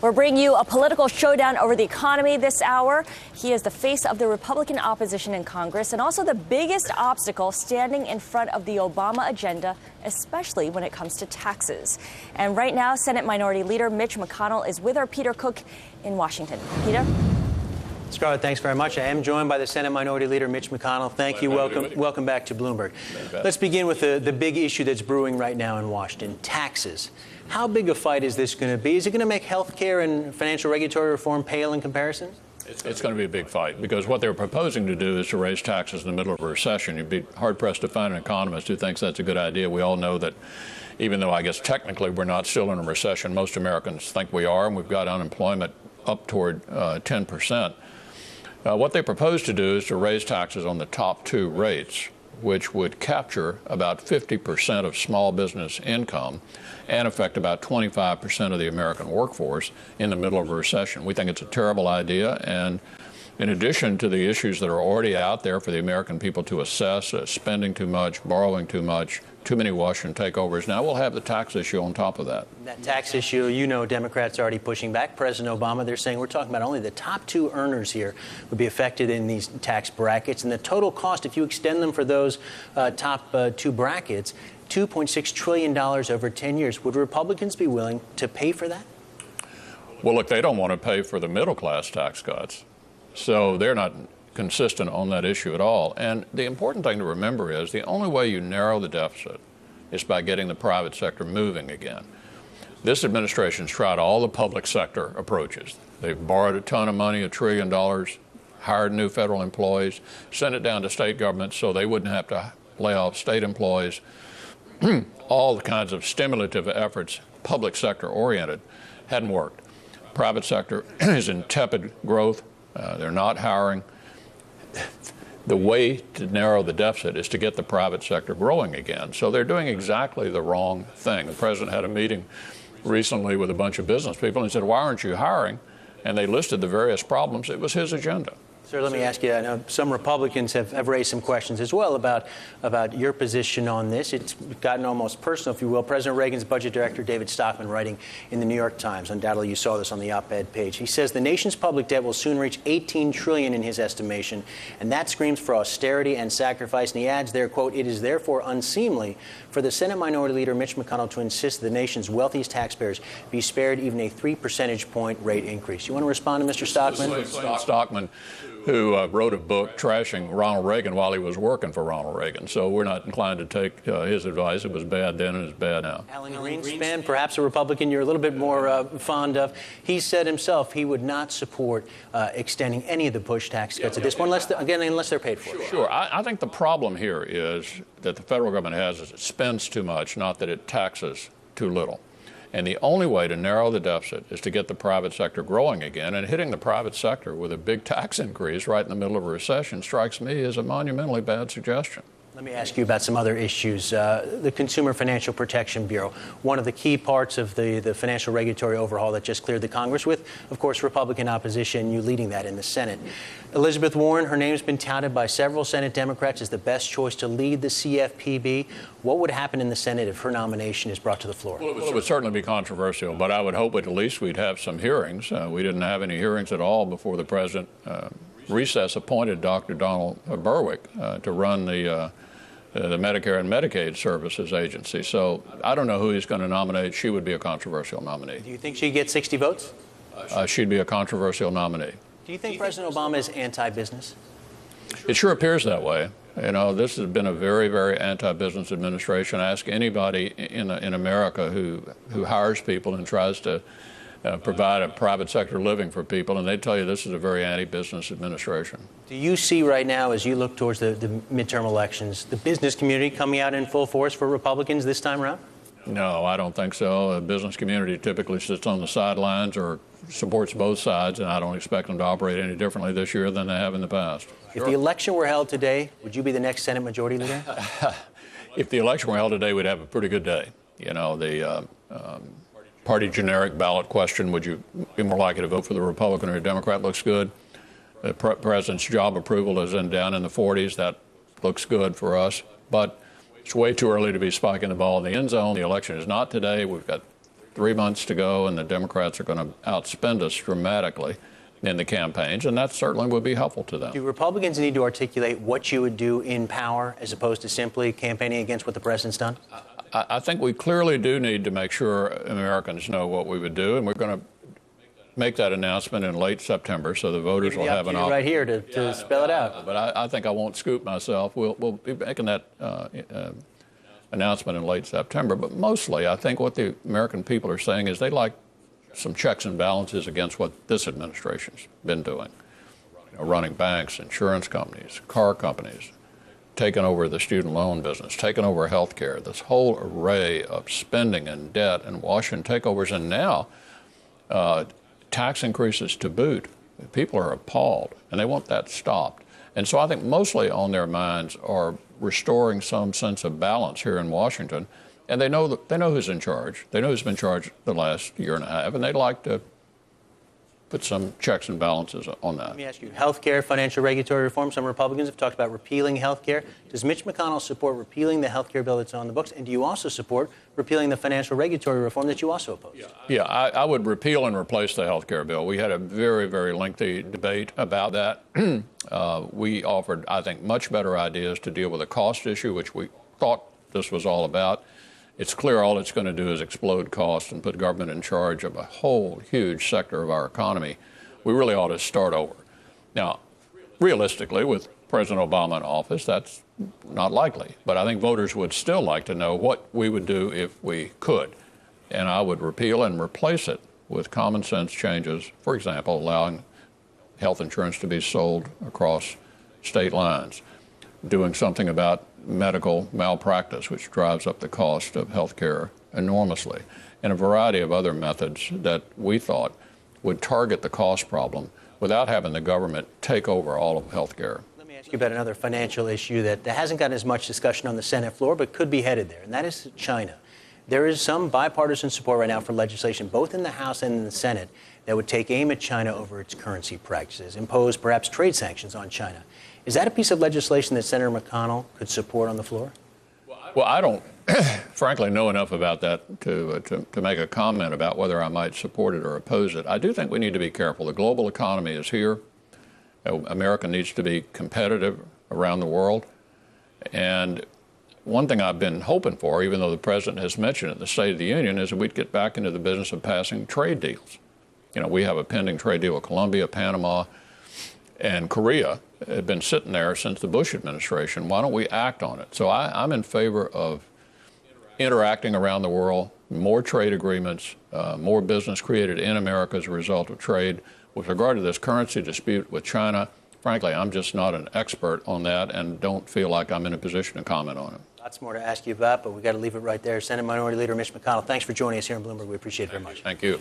We're bringing you a political showdown over the economy this hour. He is the face of the Republican opposition in Congress and also the biggest obstacle standing in front of the Obama agenda, especially when it comes to taxes. And right now, Senate Minority Leader Mitch McConnell is with our Peter Cook in Washington. Peter? Scarlett, thanks very much. I am joined by the Senate Minority Leader, Mitch McConnell. Thank you. Welcome back to Bloomberg. Let's begin with the big issue that's brewing right now in Washington, taxes. How big a fight is this going to be? Is it going to make health care and financial regulatory reform pale in comparison? It's going to be a big fight because what they're proposing to do is to raise taxes in the middle of a recession. You'd be hard-pressed to find an economist who thinks that's a good idea. We all know that even though I guess technically we're not still in a recession, most Americans think we are, and we've got unemployment up toward 10%. What they propose to do is to raise taxes on the top two rates, which would capture about 50% of small business income and affect about 25% of the American workforce in the middle of a recession. We think it's a terrible idea, and in addition to the issues that are already out there for the American people to assess, spending too much, borrowing too much, too many Washington takeovers, now we'll have the tax issue on top of that. That tax issue, you know, Democrats are already pushing back. President Obama, they're saying we're talking about only the top two earners here would be affected in these tax brackets. And the total cost, if you extend them for those top two brackets, $2.6 trillion over 10 years. Would Republicans be willing to pay for that? Well, look, they don't want to pay for the middle-class tax cuts. So they're not consistent on that issue at all. And the important thing to remember is the only way you narrow the deficit is by getting the private sector moving again. This administration's tried all the public sector approaches. They've borrowed a ton of money, $1 trillion, hired new federal employees, sent it down to state governments so they wouldn't have to lay off state employees. All the kinds of stimulative efforts, public sector oriented, hadn't worked. Private sector is in tepid growth. They're not hiring. The way to narrow the deficit is to get the private sector growing again. So they're doing exactly the wrong thing. The president had a meeting recently with a bunch of business people and he said, why aren't you hiring? And they listed the various problems. It was his agenda. Sir, let me ask you, I know some Republicans have raised some questions as well about your position on this. It's gotten almost personal, if you will. President Reagan's budget director, David Stockman, writing in the New York Times, undoubtedly you saw this on the op-ed page. He says the nation's public debt will soon reach $18 trillion in his estimation, and that screams for austerity and sacrifice. And he adds there, quote, it is therefore unseemly for the Senate Minority Leader Mitch McConnell to insist the nation's wealthiest taxpayers be spared even a 3 percentage point rate increase. You want to respond to Mr. Stockman? Stockman, who wrote a book trashing Ronald Reagan while he was working for Ronald Reagan. So we're not inclined to take his advice. It was bad then and it's bad now. Alan Greenspan, perhaps a Republican you're a little bit more fond of, he said himself he would not support extending any of the Bush tax cuts at this point, unless they're paid for. Sure. I think the problem here is that the federal government has is it spends too much, not that it taxes too little. And the only way to narrow the deficit is to get the private sector growing again, and hitting the private sector with a big tax increase right in the middle of a recession strikes me as a monumentally bad suggestion. Let me ask you about some other issues. The Consumer Financial Protection Bureau, one of the key parts of the financial regulatory overhaul that just cleared the Congress with, of course, Republican opposition, you leading that in the Senate. Elizabeth Warren, her name's been touted by several Senate Democrats as the best choice to lead the CFPB. What would happen in the Senate if her nomination is brought to the floor? Well, it would certainly be controversial, but I would hope at least we'd have some hearings. We didn't have any hearings at all before the president recess appointed Dr. Donald Berwick to run the Medicare and Medicaid Services Agency. So I don't know who he's going to nominate. She would be a controversial nominee. Do you think she'd get 60 votes? She'd be a controversial nominee. Do you think President Obama is anti-business? It sure appears that way. You know, this has been a very, very anti-business administration. Ask anybody in America who hires people and tries to provide a private sector living for people, and they tell you this is a very anti-business administration. Do you see right now, as you look towards the midterm elections, the business community coming out in full force for Republicans this time around? No, I don't think so. The business community typically sits on the sidelines or supports both sides, and I don't expect them to operate any differently this year than they have in the past. If the election were held today, would you be the next Senate Majority Leader? If the election were held today, we'd have a pretty good day. You know, the party generic ballot question, would you be more likely to vote for the Republican or a Democrat, looks good. The president's job approval is down in the 40s. That looks good for us. But it's way too early to be spiking the ball in the end zone. The election is not today. We've got 3 months to go, and the Democrats are going to outspend us dramatically in the campaigns, and that certainly would be helpful to them. Do Republicans need to articulate what you would do in power as opposed to simply campaigning against what the president's done? I think we clearly do need to make sure Americans know what we would do, and we're going to make that announcement in late September so the voters will have an opportunity right here to spell it out. But I think I won't scoop myself. We'll be making that announcement in late September. But mostly, I think what the American people are saying is they like some checks and balances against what this administration's been doing. Running banks, insurance companies, car companies, taking over the student loan business, taking over health care, this whole array of spending and debt and Washington takeovers, and now tax increases to boot. People are appalled, and they want that stopped. And so I think mostly on their minds are restoring some sense of balance here in Washington, and they know who's in charge. They know who's been in charge the last year and a half, and they'd like to put some checks and balances on that. Let me ask you, health care, financial regulatory reform. Some Republicans have talked about repealing health care. Does Mitch McConnell support repealing the health care bill that's on the books? And do you also support repealing the financial regulatory reform that you also oppose? Yeah, I would repeal and replace the health care bill. We had a very, very lengthy debate about that. We offered, I think, much better ideas to deal with the cost issue, which we thought this was all about. It's clear all it's going to do is explode costs and put government in charge of a whole huge sector of our economy. We really ought to start over. Now, realistically, with President Obama in office, that's not likely. But I think voters would still like to know what we would do if we could. And I would repeal and replace it with common sense changes, for example, allowing health insurance to be sold across state lines, doing something about medical malpractice, which drives up the cost of health care enormously, and a variety of other methods that we thought would target the cost problem without having the government take over all of health care. Let me ask you about another financial issue that hasn't gotten as much discussion on the Senate floor, but could be headed there, and that is China. There is some bipartisan support right now for legislation, both in the House and in the Senate, that would take aim at China over its currency practices, impose perhaps trade sanctions on China. Is that a piece of legislation that Senator McConnell could support on the floor? Well, I don't, frankly, know enough about that to make a comment about whether I might support it or oppose it. I do think we need to be careful. The global economy is here. America needs to be competitive around the world. And one thing I've been hoping for, even though the president has mentioned it in the State of the Union, is that we'd get back into the business of passing trade deals. We have a pending trade deal with Colombia, Panama, and Korea. Had been sitting there since the Bush administration. Why don't we act on it? So I'm in favor of interacting around the world, more trade agreements, more business created in America as a result of trade. With regard to this currency dispute with China, frankly, I'm just not an expert on that and don't feel like I'm in a position to comment on it. Lots more to ask you about, but we've got to leave it right there. Senate Minority Leader Mitch McConnell, thanks for joining us here in Bloomberg. We appreciate it very much. Thank you.